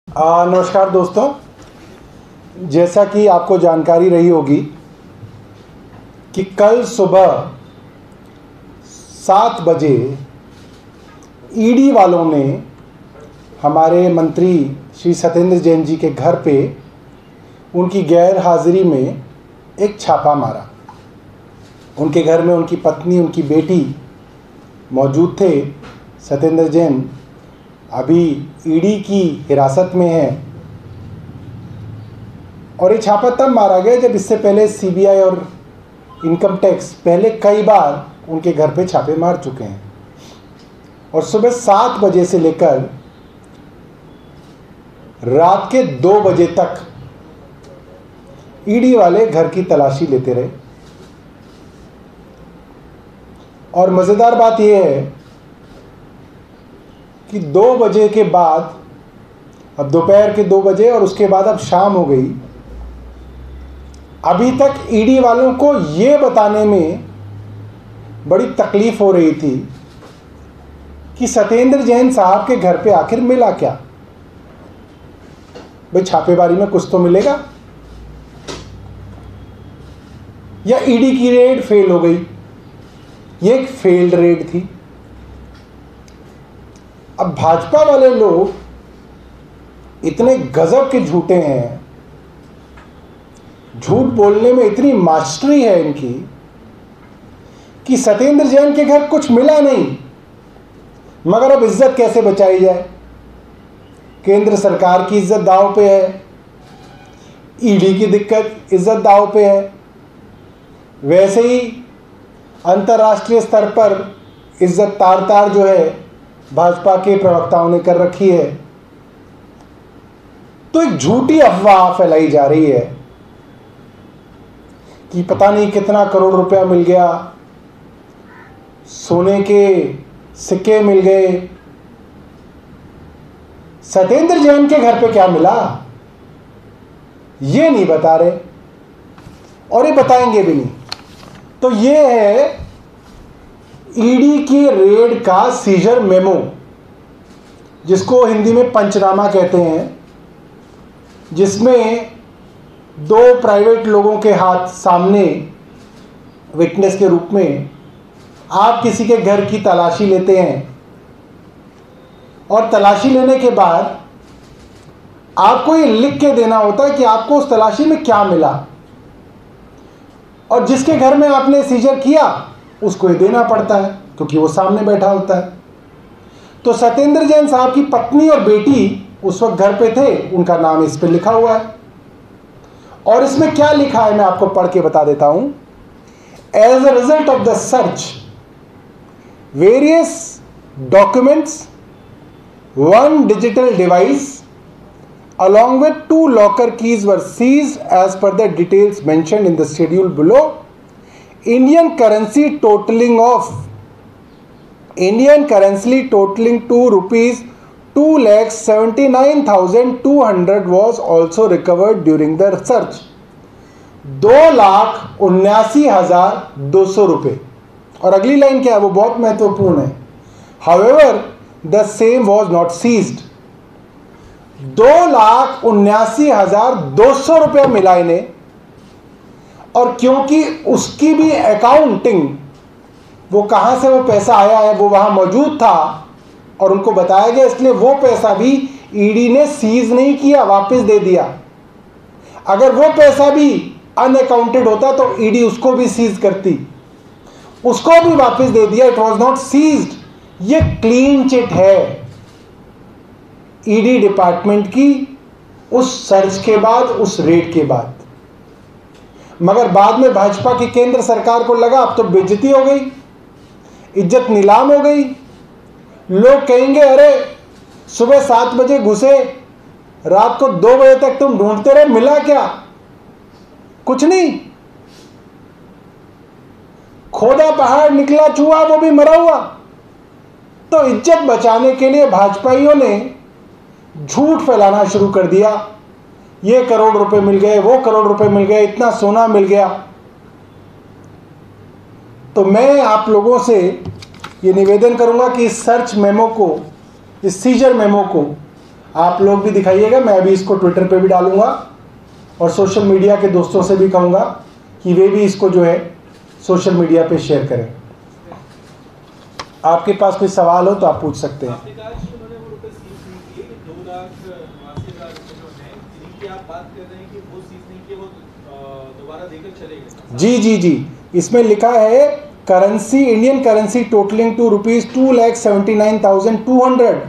नमस्कार दोस्तों, जैसा कि आपको जानकारी रही होगी कि कल सुबह 7 बजे ईडी वालों ने हमारे मंत्री श्री सत्येंद्र जैन जी के घर पे उनकी गैर हाजिरी में एक छापा मारा। उनके घर में उनकी पत्नी, उनकी बेटी मौजूद थे। सत्येंद्र जैन अभी ईडी की हिरासत में है और ये छापा तब मारा गया जब इससे पहले सीबीआई और इनकम टैक्स पहले कई बार उनके घर पे छापे मार चुके हैं। और सुबह 7 बजे से लेकर रात के 2 बजे तक ईडी वाले घर की तलाशी लेते रहे। और मज़ेदार बात यह है कि 2 बजे के बाद, अब दोपहर के 2 बजे और उसके बाद अब शाम हो गई, अभी तक ईडी वालों को ये बताने में बड़ी तकलीफ हो रही थी कि सत्येंद्र जैन साहब के घर पे आखिर मिला क्या। भाई छापेमारी में कुछ तो मिलेगा, या ईडी की रेड फेल हो गई। ये एक फेल्ड रेड थी। अब भाजपा वाले लोग इतने गजब के झूठे हैं, झूठ बोलने में इतनी मास्टरी है इनकी कि सत्येंद्र जैन के घर कुछ मिला नहीं, मगर अब इज्जत कैसे बचाई जाए। केंद्र सरकार की इज्जत दांव पे है, ईडी की दिक्कत, इज्जत दांव पे है। वैसे ही अंतर्राष्ट्रीय स्तर पर इज्जत तार तार जो है भाजपा के प्रवक्ताओं ने कर रखी है। तो एक झूठी अफवाह फैलाई जा रही है कि पता नहीं कितना करोड़ रुपया मिल गया, सोने के सिक्के मिल गए। सत्येंद्र जैन के घर पे क्या मिला ये नहीं बता रहे और ये बताएंगे भी नहीं। तो ये है ईडी की रेड का सीजर मेमो, जिसको हिंदी में पंचनामा कहते हैं, जिसमें 2 प्राइवेट लोगों के हाथ सामने विटनेस के रूप में आप किसी के घर की तलाशी लेते हैं और तलाशी लेने के बाद आपको ये लिख के देना होता है कि आपको उस तलाशी में क्या मिला, और जिसके घर में आपने सीजर किया उसको ये देना पड़ता है क्योंकि वो सामने बैठा होता है। तो सत्येंद्र जैन साहब की पत्नी और बेटी उस वक्त घर पे थे, उनका नाम इस पे लिखा हुआ है। और इसमें क्या लिखा है मैं आपको पढ़ के बता देता हूं। As a result of the search, various documents, 1 digital device along with 2 locker keys were seized as per the details mentioned in the schedule below. Indian currency totaling 2 rupees 2,79,200 was also recovered during the search. 2,79,200 रुपये। और अगली line क्या है, वो बहुत महत्वपूर्ण है। However, the same was not seized. 2,79,200 रुपया मिला इन्हें, और क्योंकि उसकी भी अकाउंटिंग, वो कहां से वो पैसा आया है वो वहां मौजूद था और उनको बताया गया, इसलिए वो पैसा भी ईडी ने सीज नहीं किया, वापस दे दिया। अगर वो पैसा भी अनअकाउंटेड होता तो ईडी उसको भी सीज करती, उसको भी वापस दे दिया। It was not seized. ये क्लीन चिट है ईडी डिपार्टमेंट की उस सर्च के बाद, उस रेड के बाद। मगर बाद में भाजपा की केंद्र सरकार को लगा अब तो बेइज्जती हो गई, इज्जत नीलाम हो गई। लोग कहेंगे अरे सुबह 7 बजे घुसे, रात को 2 बजे तक तुम ढूंढते रहे, मिला क्या? कुछ नहीं, खोदा पहाड़ निकला चूहा, वो भी मरा हुआ। तो इज्जत बचाने के लिए भाजपाइयों ने झूठ फैलाना शुरू कर दिया। ये करोड़ रुपए मिल गए, वो करोड़ रुपए मिल गए, इतना सोना मिल गया। तो मैं आप लोगों से ये निवेदन करूंगा कि इस सर्च मेमो को, इस सीजर मेमो को आप लोग भी दिखाइएगा, मैं भी इसको ट्विटर पे भी डालूंगा और सोशल मीडिया के दोस्तों से भी कहूँगा कि वे भी इसको जो है सोशल मीडिया पे शेयर करें। आपके पास कोई सवाल हो तो आप पूछ सकते हैं। जी जी जी, इसमें लिखा है currency, Indian currency totalling to ₹2,79,200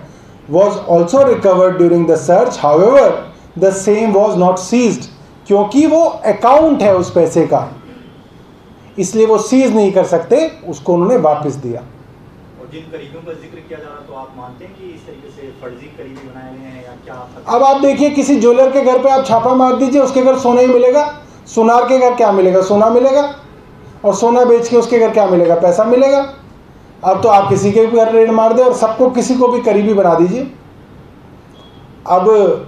was also recovered during the search. However, the same was not seized, क्योंकि वो अकाउंट है उस पैसे का, इसलिए वो सीज नहीं कर सकते, उसको उन्होंने वापस दिया। और जिन करीबियों का जिक्र किया जा रहा, तो आप मानते हैं कि इस तरीके से फर्जी करीबी बनाए गए हैं या क्या? अब आप देखिए, किसी ज्वेलर के घर पे आप छापा मार दीजिए, उसके घर सोना ही मिलेगा। सुनार के घर क्या मिलेगा? सोना मिलेगा। और सोना बेच के उसके घर क्या मिलेगा? पैसा मिलेगा। अब तो आप किसी के भी घर रेड मार दे और सबको, किसी को भी करीबी बना दीजिए। अब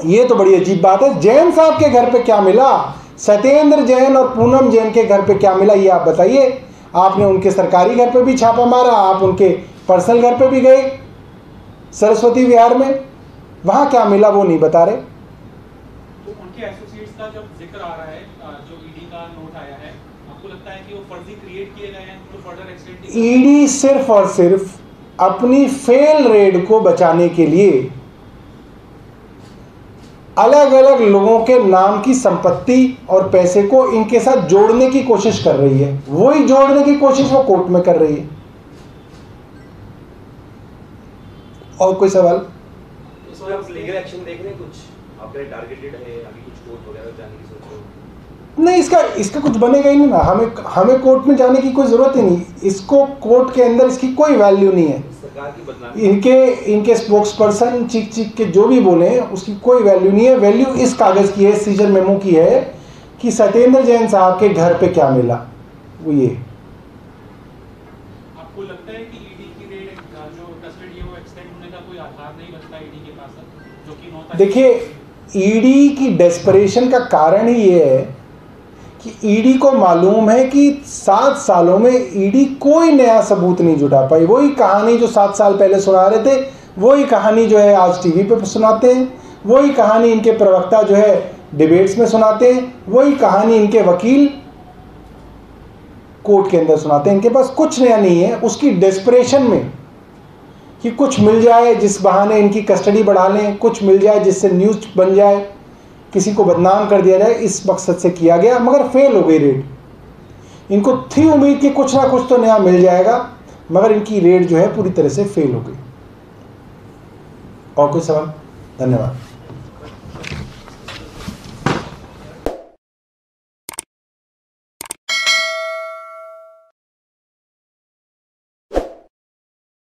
ये तो बड़ी अजीब बात है। जैन साहब के घर पे क्या मिला, सत्येंद्र जैन और पूनम जैन के घर पे क्या मिला, ये आप बताइए। आपने उनके सरकारी घर पे भी छापा मारा, आप उनके पर्सनल घर पे भी गए सरस्वती विहार में, वहां क्या मिला वो नहीं बता रहे। तो उनके एसोसिएट्स का जब जिक्र आ रहा है, जो ईडी का नोट आया है, आपको लगता है कि वो फर्जी क्रिएट किए गए हैं तो फर्दर एक्सटेंड? ईडी सिर्फ और सिर्फ अपनी फेल रेड को बचाने के लिए अलग अलग लोगों के नाम की संपत्ति और पैसे को इनके साथ जोड़ने की कोशिश कर रही है। वही जोड़ने की कोशिश वो कोर्ट में कर रही है। और कोई सवाल? इसमें आप लीगल एक्शन देख रहे हैं, कुछ आपके टारगेटेड है, अभी कुछ कोर्ट वगैरह जाने की सोच रहे हो? नहीं, इसका कुछ बनेगा ही नहीं ना। हमें कोर्ट में जाने की कोई जरूरत ही नहीं। इसको कोर्ट के अंदर इसकी कोई वैल्यू नहीं है। सरकार की बदनामी, इनके स्पोक्स पर्सन चीख के जो भी बोले उसकी कोई वैल्यू नहीं है। वैल्यू इस कागज की है, सीजर मेमो की है कि सत्येंद्र जैन साहब के घर पे क्या मिला, वो ये। आपको लगता है कि ईडी की रेड जो कस्टडी है वो एक्सटेंड होने का कोई आधार नहीं बचता ईडी के पास, जो कि 9 तारीख? देखिए, ईडी की डेस्परेशन का कारण ही ये है कि ईडी को मालूम है कि 7 सालों में ईडी कोई नया सबूत नहीं जुटा पाई। वही कहानी जो 7 साल पहले सुना रहे थे, वही कहानी जो है आज टीवी पे सुनाते हैं, वही कहानी इनके प्रवक्ता जो है डिबेट्स में सुनाते हैं, वही कहानी इनके वकील कोर्ट के अंदर सुनाते हैं। इनके पास कुछ नया नहीं है। उसकी डेस्परेशन में कि कुछ मिल जाए जिस बहाने इनकी कस्टडी बढ़ा लें, कुछ मिल जाए जिससे न्यूज़ बन जाए, किसी को बदनाम कर दिया जाए, इस मकसद से किया गया। मगर फेल हो गई रेड। इनको थी उम्मीद कि कुछ ना कुछ तो नया मिल जाएगा, मगर इनकी रेड जो है पूरी तरह से फेल हो गई। और कोई सवाल? धन्यवाद।